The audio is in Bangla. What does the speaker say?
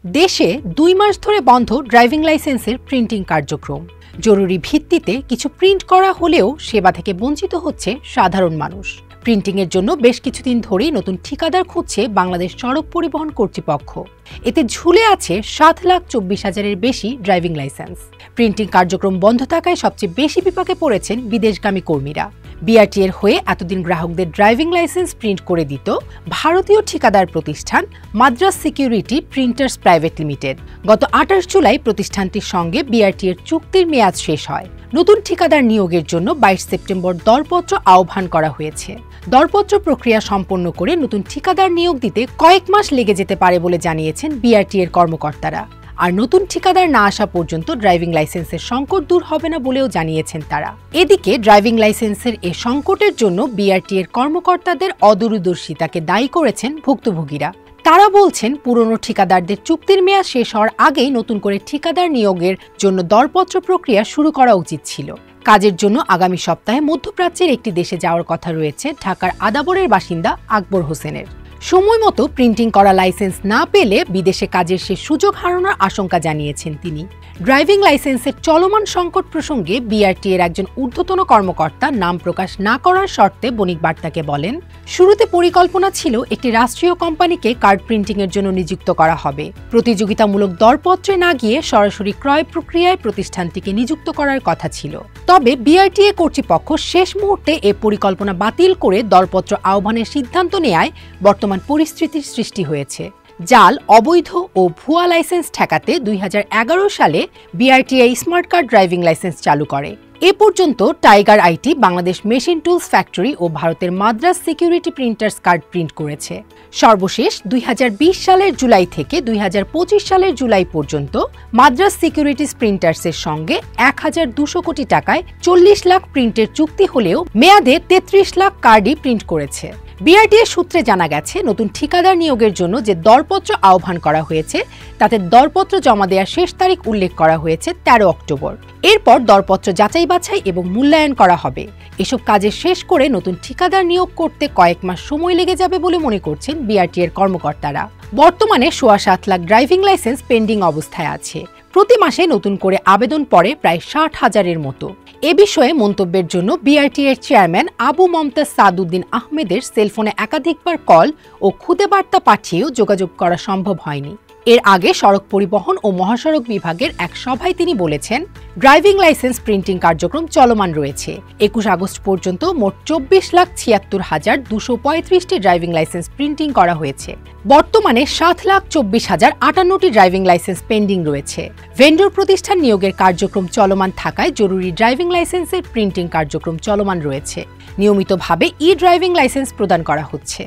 দেশে 2 মাস ধরে বন্ধ ড্রাইভিং লাইসেন্সের প্রিন্টিং কার্যক্রম। জরুরি ভিত্তিতে কিছু প্রিন্ট করা হলেও সেবা থেকে বঞ্চিত হচ্ছে সাধারণ মানুষ। প্রিন্টিংয়ের জন্য বেশ কিছুদিন ধরেই নতুন ঠিকাদার খুঁজছে বাংলাদেশ সড়ক পরিবহন কর্তৃপক্ষ। এতে ঝুলে আছে 7,24,000-এর বেশি ড্রাইভিং লাইসেন্স। প্রিন্টিং কার্যক্রম বন্ধ থাকায় সবচেয়ে বেশি বিপাকে পড়েছেন বিদেশগামী কর্মীরা। বিআরটিএর হয়ে এতদিন গ্রাহকদের ড্রাইভিং লাইসেন্স প্রিন্ট করে দিত ভারতীয় ঠিকাদার প্রতিষ্ঠান Madras Security printers private limited. গত 28 জুলাই প্রতিষ্ঠানটির সঙ্গে বিআরটিএর চুক্তির মেয়াদ শেষ হয়। নতুন ঠিকাদার নিয়োগের জন্য 22 সেপ্টেম্বর দরপত্র আহ্বান করা হয়েছে। দরপত্র প্রক্রিয়া সম্পন্ন করে নতুন ঠিকাদার নিয়োগ দিতে কয়েক মাস লেগে যেতে পারে বলে জানিয়েছেন বিআরটিএর কর্মকর্তারা। আর নতুন ঠিকাদার না আসা পর্যন্ত ড্রাইভিং লাইসেন্সের সংকট দূর হবে না বলেও জানিয়েছেন তারা। এদিকে ড্রাইভিং লাইসেন্সের এ সংকটের জন্য বিআরটিএর কর্মকর্তাদের অদূরদর্শিতাকে দায়ী করেছেন ভুক্তভোগীরা। তারা বলছেন, পুরনো ঠিকাদারদের চুক্তির মেয়াদ শেষ হওয়ার আগেই নতুন করে ঠিকাদার নিয়োগের জন্য দরপত্র প্রক্রিয়া শুরু করা উচিত ছিল। কাজের জন্য আগামী সপ্তাহে মধ্যপ্রাচ্যের একটি দেশে যাওয়ার কথা রয়েছে ঢাকার আদাবরের বাসিন্দা আকবর হোসেনের। সময় মতো প্রিন্টিং করা লাইসেন্স না পেলে বিদেশে কাজের সে সুযোগ হারানোর আশঙ্কা জানিয়েছেন তিনি। ড্রাইভিং লাইসেন্সের চলমান সংকট প্রসঙ্গে বিআরটিএর একজন ঊর্ধ্বতন কর্মকর্তা নাম প্রকাশ না করার শর্তে বণিক বার্তাকে বলেন, শুরুতে পরিকল্পনা ছিল একটি রাষ্ট্রীয় কোম্পানিকে কার্ড প্রিন্টিংয়ের জন্য নিযুক্ত করা হবে। প্রতিযোগিতামূলক দরপত্রে না গিয়ে সরাসরি ক্রয় প্রক্রিয়ায় প্রতিষ্ঠানটিকে নিযুক্ত করার কথা ছিল। তবে বিআরটিএ কর্তৃপক্ষ শেষ মুহূর্তে এ পরিকল্পনা বাতিল করে দরপত্র আহ্বানের সিদ্ধান্ত নেয়ায় বর্তমান পরিস্থিতির সৃষ্টি হয়েছে। জাল, অবৈধ ও ভুয়া লাইসেন্স ঠেকাতে 2011 সালে BRTA smart card driving licence চালু করে। এ পর্যন্ত Tiger IT, Bangladesh Machine Tools Factory ও ভারতের Madras Security Printers card print করেছে। সর্বশেষ 2020 সালের জুলাই থেকে 2025 সালের জুলাই পর্যন্ত মাদ্রাজ সিকিউরিটিস প্রিন্টার্সের সঙ্গে 1,200 কোটি টাকায় 40 লাখ প্রিন্টের চুক্তি হলেও মেয়াদে 33 লাখ কার্ডই প্রিন্ট করেছে। বিআরটিএ সূত্রে জানা গেছে, নতুন ঠিকাদার নিয়োগের জন্য যে দরপত্র আহ্বান করা হয়েছে তাতে দরপত্র জমা দেওয়ার শেষ তারিখ উল্লেখ করা হয়েছে 13 অক্টোবর। এরপর দরপত্র যাচাই বাছাই এবং মূল্যায়ন করা হবে। এসব কাজে শেষ করে নতুন ঠিকাদার নিয়োগ করতে কয়েক মাস সময় লেগে যাবে বলে মনে করছেন বিআরটিএর কর্মকর্তারা। বর্তমানে 7.25 লাখ ড্রাইভিং লাইসেন্স পেন্ডিং অবস্থায় আছে। প্রতি মাসে নতুন করে আবেদন পড়ে প্রায় 60,000-এর মতো। এ বিষয়ে মন্তব্যের জন্য বিআরটিএর চেয়ারম্যান আবু মমতাজ সাদউদ্দিন আহমেদের সেলফোনে একাধিকবার কল ও খুদে বার্তা পাঠিয়েও যোগাযোগ করা সম্ভব হয়নি। এর আগে সড়ক পরিবহন ও মহাসড়ক বিভাগের এক সভায় তিনি বলেছেন, ড্রাইভিং লাইসেন্স প্রিন্টিং কার্যক্রম চলমান রয়েছে। 21 আগস্ট পর্যন্ত মোট 24,76,235টি ড্রাইভিং লাইসেন্স প্রিন্টিং করা হয়েছে। বর্তমানে 7,24,058টি ড্রাইভিং লাইসেন্স পেন্ডিং রয়েছে। ভেন্ডর প্রতিষ্ঠান নিয়োগের কার্যক্রম চলমান থাকায় জরুরি ড্রাইভিং লাইসেন্সের প্রিন্টিং কার্যক্রম চলমান রয়েছে। নিয়মিতভাবে ই ড্রাইভিং লাইসেন্স প্রদান করা হচ্ছে।